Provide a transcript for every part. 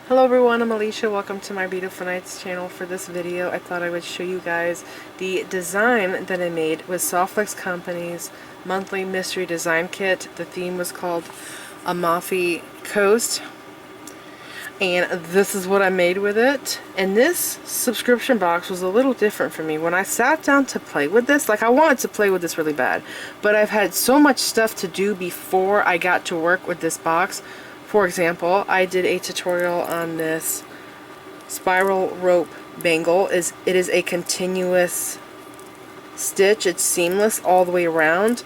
Hello everyone, I'm Alicia. Welcome to my Beautiful Nights channel. For this video, I thought I would show you guys the design that I made with Softflex Company's monthly mystery design kit. The theme was called Amalfi Coast, and this is what I made with it. And this subscription box was a little different for me. When I sat down to play with this, like I wanted to play with this really bad, but I've had so much stuff to do before I got to work with this box. For example, I did a tutorial on this spiral rope bangle. It is a continuous stitch. It's seamless all the way around.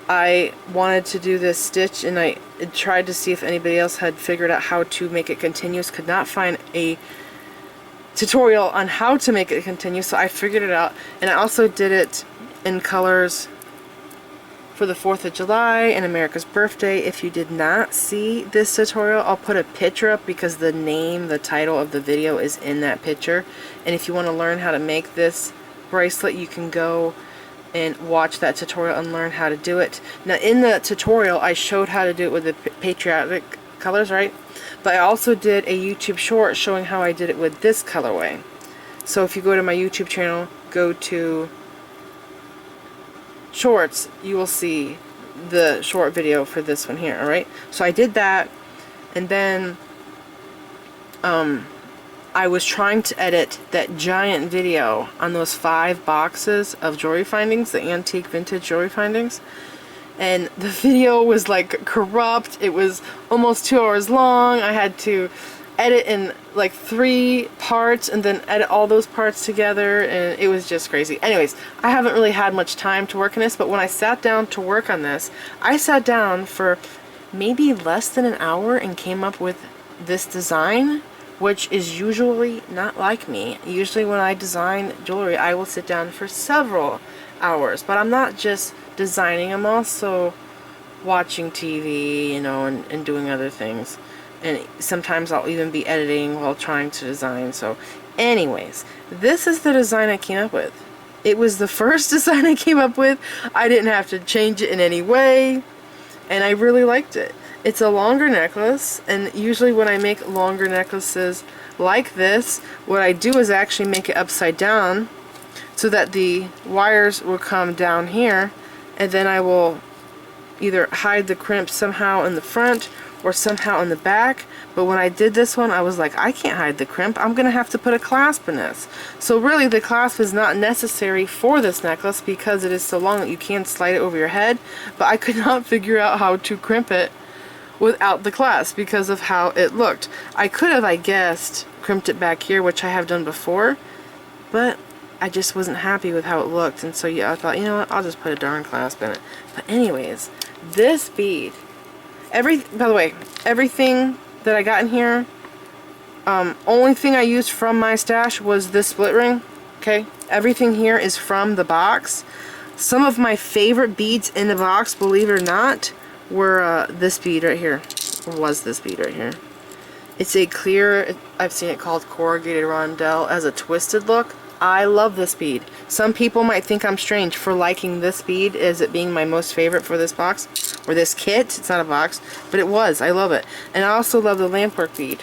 I wanted to do this stitch and I tried to see if anybody else had figured out how to make it continuous. Could not find a tutorial on how to make it continuous, so I figured it out. And I also did it in colors for the 4th of July and America's birthday. If you did not see this tutorial, I'll put a picture up because the title of the video is in that picture. And if you want to learn how to make this bracelet, you can go and watch that tutorial and learn how to do it. Now in the tutorial, I showed how to do it with the patriotic colors, right? But I also did a YouTube short showing how I did it with this colorway. So if you go to my YouTube channel, go to shorts, you will see the short video for this one here. Alright, so I did that, and then I was trying to edit that giant video on those 5 boxes of jewelry findings, the antique vintage jewelry findings, and the video was like corrupt. It was almost 2 hours long. I had to edit in like 3 parts and then edit all those parts together, and it was just crazy. Anyways, I haven't really had much time to work on this, but when I sat down to work on this, I sat down for maybe less than an hour and came up with this design, which is usually not like me. Usually when I design jewelry, I will sit down for several hours, but I'm not just designing, I'm also watching TV, you know, and doing other things. And sometimes I'll even be editing while trying to design. So anyways, this is the design I came up with. It was the first design I came up with. I didn't have to change it in any way, and I really liked it. It's a longer necklace, and usually when I make longer necklaces like this, what I do is actually make it upside down so that the wires will come down here, and then I will either hide the crimp somehow in the front or somehow in the back. But when I did this one, I was like, I can't hide the crimp. I'm gonna have to put a clasp in this. So really the clasp is not necessary for this necklace because it is so long that you can slide it over your head, but I could not figure out how to crimp it without the clasp because of how it looked. I could have, I guessed, crimped it back here, which I have done before, but I just wasn't happy with how it looked, and so yeah, I thought, you know what, I'll just put a darn clasp in it. But anyways, this bead, by the way, everything that I got in here, only thing I used from my stash was this split ring. Okay, everything here is from the box. Some of my favorite beads in the box, believe it or not, were this bead right here. Or was this bead right here. It's a clear, I've seen it called corrugated rondelle, as a twisted look. I love this bead. Some people might think I'm strange for liking this bead as it being my most favorite for this box, or this kit. It's not a box, but it was. I love it. And I also love the lampwork bead.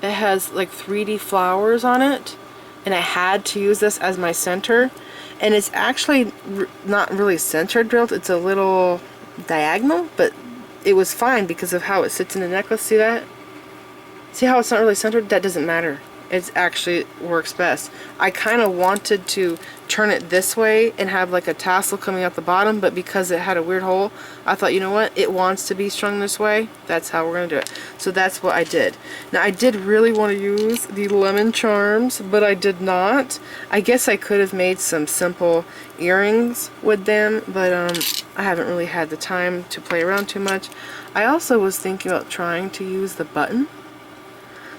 It has like 3D flowers on it, and I had to use this as my center. And it's actually not really center drilled. It's a little diagonal, but it was fine because of how it sits in the necklace. See that? See how it's not really centered? That doesn't matter. It actually works best. I kind of wanted to turn it this way and have like a tassel coming out the bottom, but because it had a weird hole, I thought, you know what, it wants to be strung this way, that's how we're going to do it. So that's what I did. Now I did really want to use the lemon charms, but I did not. I guess I could have made some simple earrings with them, but I haven't really had the time to play around too much. I also was thinking about trying to use the button,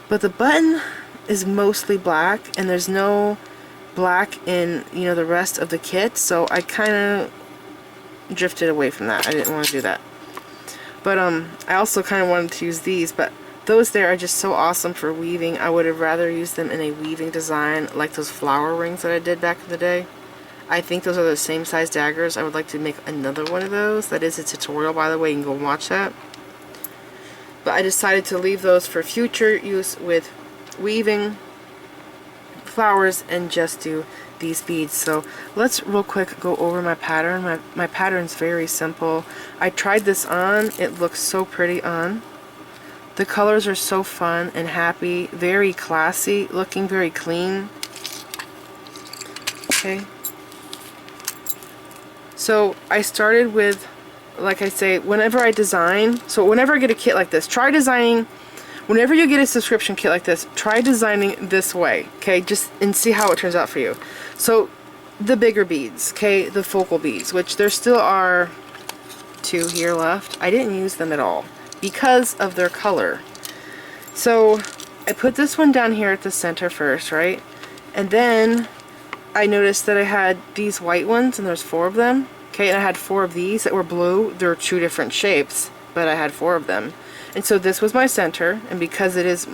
but the button is mostly black, and there's no black in, you know, the rest of the kit, so I kind of drifted away from that. I didn't want to do that. But I also kind of wanted to use these, but those there are just so awesome for weaving. I would have rather used them in a weaving design like those flower rings that I did back in the day. I think those are the same size daggers. I would like to make another one of those. That is a tutorial, by the way. You can go watch that. but I decided to leave those for future use with weaving flowers and just do these beads. So let's real quick go over my pattern. My pattern's very simple. I tried this on. It looks so pretty on. The colors are so fun and happy, very classy, looking very clean. Okay. So I started with, like I say, whenever I design, so whenever I get a kit like this, try designing, whenever you get a subscription kit like this, try designing this way, okay, just and see how it turns out for you. So the bigger beads, okay, the focal beads, which there still are 2 here left. I didn't use them at all because of their color. So I put this one down here at the center first, right? And then I noticed that I had these white ones, and there's 4 of them. Okay, and I had 4 of these that were blue. They're 2 different shapes, but I had 4 of them. And so this was my center, and because it is,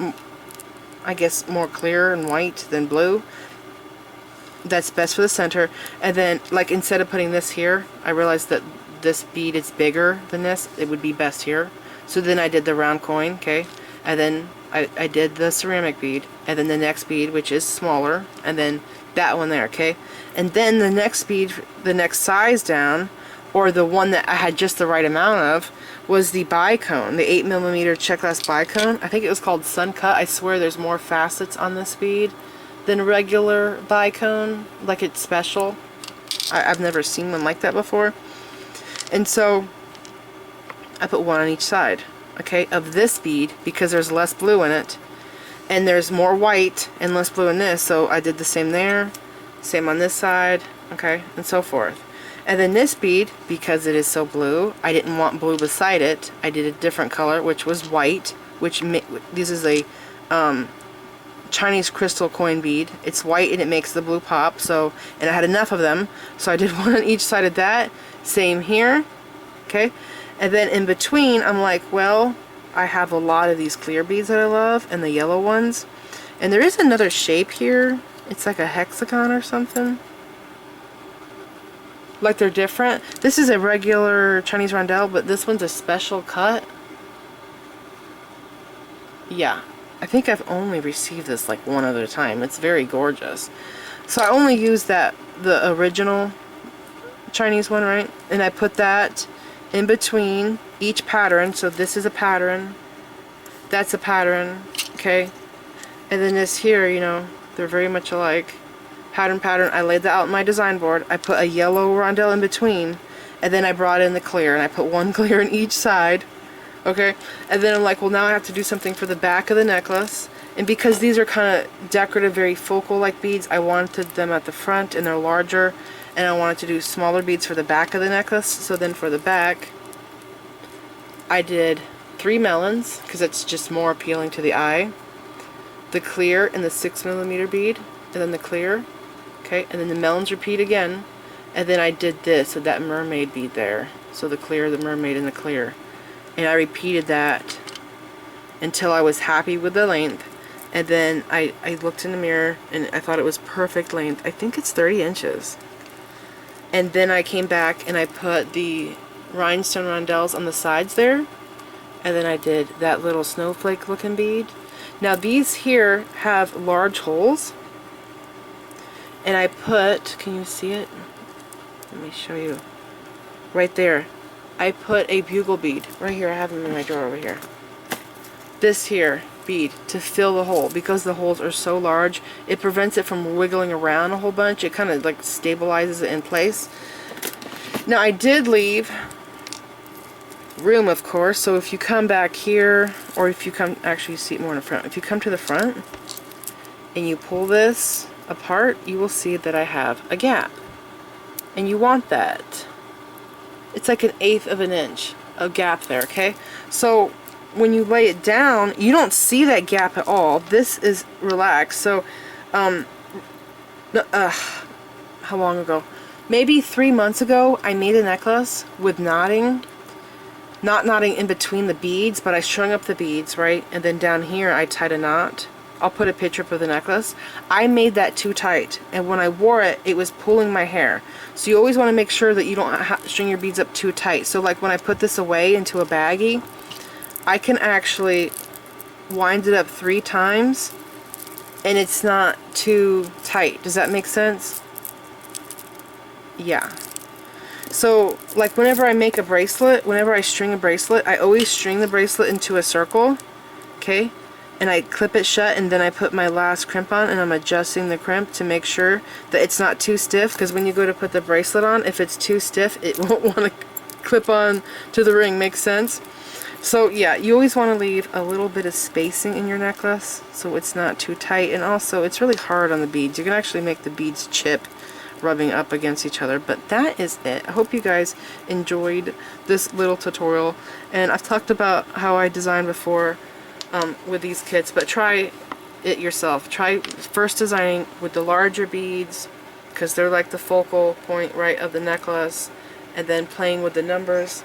I guess, more clear and white than blue, that's best for the center. And then, like, instead of putting this here, I realized that this bead is bigger than this. It would be best here. So then I did the round coin, okay? And then I did the ceramic bead, and then the next bead, which is smaller, and then that one there, okay? And then the next bead, the next size down, or the one that I had just the right amount of, was the bicone, the 8mm check glass bicone. I think it was called Sun Cut. I swear there's more facets on this bead than regular bicone, like it's special. I've never seen one like that before. And so I put 1 on each side, okay, of this bead, because there's less blue in it, and there's more white and less blue in this, so I did the same there, same on this side, okay, and so forth. And then this bead, because it is so blue, I didn't want blue beside it. I did a different color, which was white, which this is a Chinese crystal coin bead. It's white and it makes the blue pop, so, and I had enough of them, so I did 1 on each side of that. Same here, okay? And then in between, I'm like, well, I have a lot of these clear beads that I love, and the yellow ones. And there is another shape here. It's like a hexagon or something. Like they're different. This is a regular Chinese rondelle, but this one's a special cut. Yeah, I think I've only received this like 1 other time. It's very gorgeous. So I only used the original Chinese one, right? And I put that in between each pattern. So this is a pattern, that's a pattern, okay? And then this here, you know, they're very much alike. Pattern, pattern. I laid that out on my design board. I put a yellow rondelle in between, and then I brought in the clear, and I put 1 clear in each side, okay? And then I'm like, well, now I have to do something for the back of the necklace. And because these are kind of decorative, very focal-like beads, I wanted them at the front, and they're larger, and I wanted to do smaller beads for the back of the necklace. So then for the back, I did 3 melons, because it's just more appealing to the eye. The clear and the 6mm bead, and then the clear, okay, and then the melons repeat again, and then I did this, so that mermaid bead there, so the clear, the mermaid, and the clear, and I repeated that until I was happy with the length. And then I looked in the mirror and I thought it was perfect length. I think it's 30 inches. And then I came back and I put the rhinestone rondelles on the sides there, and then I did that little snowflake looking bead. Now these here have large holes, and I put, can you see it? Let me show you. Right there. I put a bugle bead. Right here, I have them in my drawer over here. This here bead to fill the hole, because the holes are so large, it prevents it from wiggling around a whole bunch. It kind of like stabilizes it in place. Now I did leave room, of course, so if you come back here, or if you come, actually you see it more in the front, if you come to the front and you pull this apart, you will see that I have a gap, and you want that. It's like 1/8 of an inch of gap there, okay? So when you lay it down, you don't see that gap at all. This is relaxed. So how long ago? Maybe 3 months ago, I made a necklace with knotting. Not knotting in between the beads, but I strung up the beads, right? And then down here I tied a knot. I'll put a picture up of the necklace. I made that too tight, and when I wore it, it was pulling my hair. So you always want to make sure that you don't string your beads up too tight. So like when I put this away into a baggie, I can actually wind it up 3 times and it's not too tight. Does that make sense? Yeah. So, like whenever I make a bracelet, whenever I string a bracelet, I always string the bracelet into a circle, okay? And I clip it shut, and then I put my last crimp on, and I'm adjusting the crimp to make sure that it's not too stiff, because when you go to put the bracelet on, if it's too stiff, it won't want to clip on to the ring. Makes sense? So yeah, you always want to leave a little bit of spacing in your necklace so it's not too tight, and also it's really hard on the beads. You can actually make the beads chip rubbing up against each other. But that is it. I hope you guys enjoyed this little tutorial, and I've talked about how I designed before with these kits, but try it yourself. Try first designing with the larger beads because they're like the focal point, right, of the necklace, and then playing with the numbers,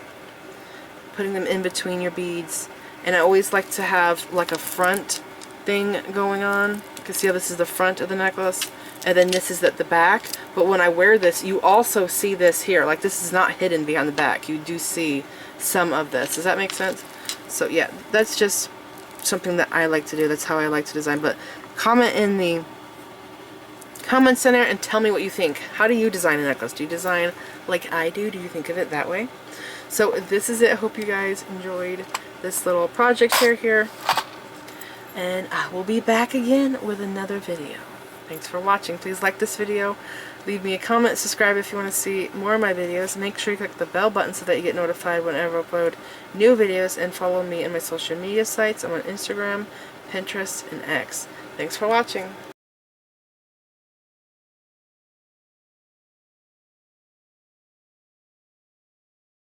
putting them in between your beads. And I always like to have like a front thing going on. You can see how this is the front of the necklace, and then this is at the back. But when I wear this, you also see this here. Like, this is not hidden behind the back. You do see some of this. Does that make sense? So yeah, that's just something that I like to do. That's how I like to design. But comment in the comment center and tell me what you think. How do you design a necklace? Do you design like I do? Do you think of it that way? So this is it. I hope you guys enjoyed this little project share here. And I will be back again with another video. Thanks for watching. Please like this video. Leave me a comment. Subscribe if you want to see more of my videos. Make sure you click the bell button so that you get notified whenever I upload new videos. And follow me on my social media sites. I'm on Instagram, Pinterest, and X. Thanks for watching.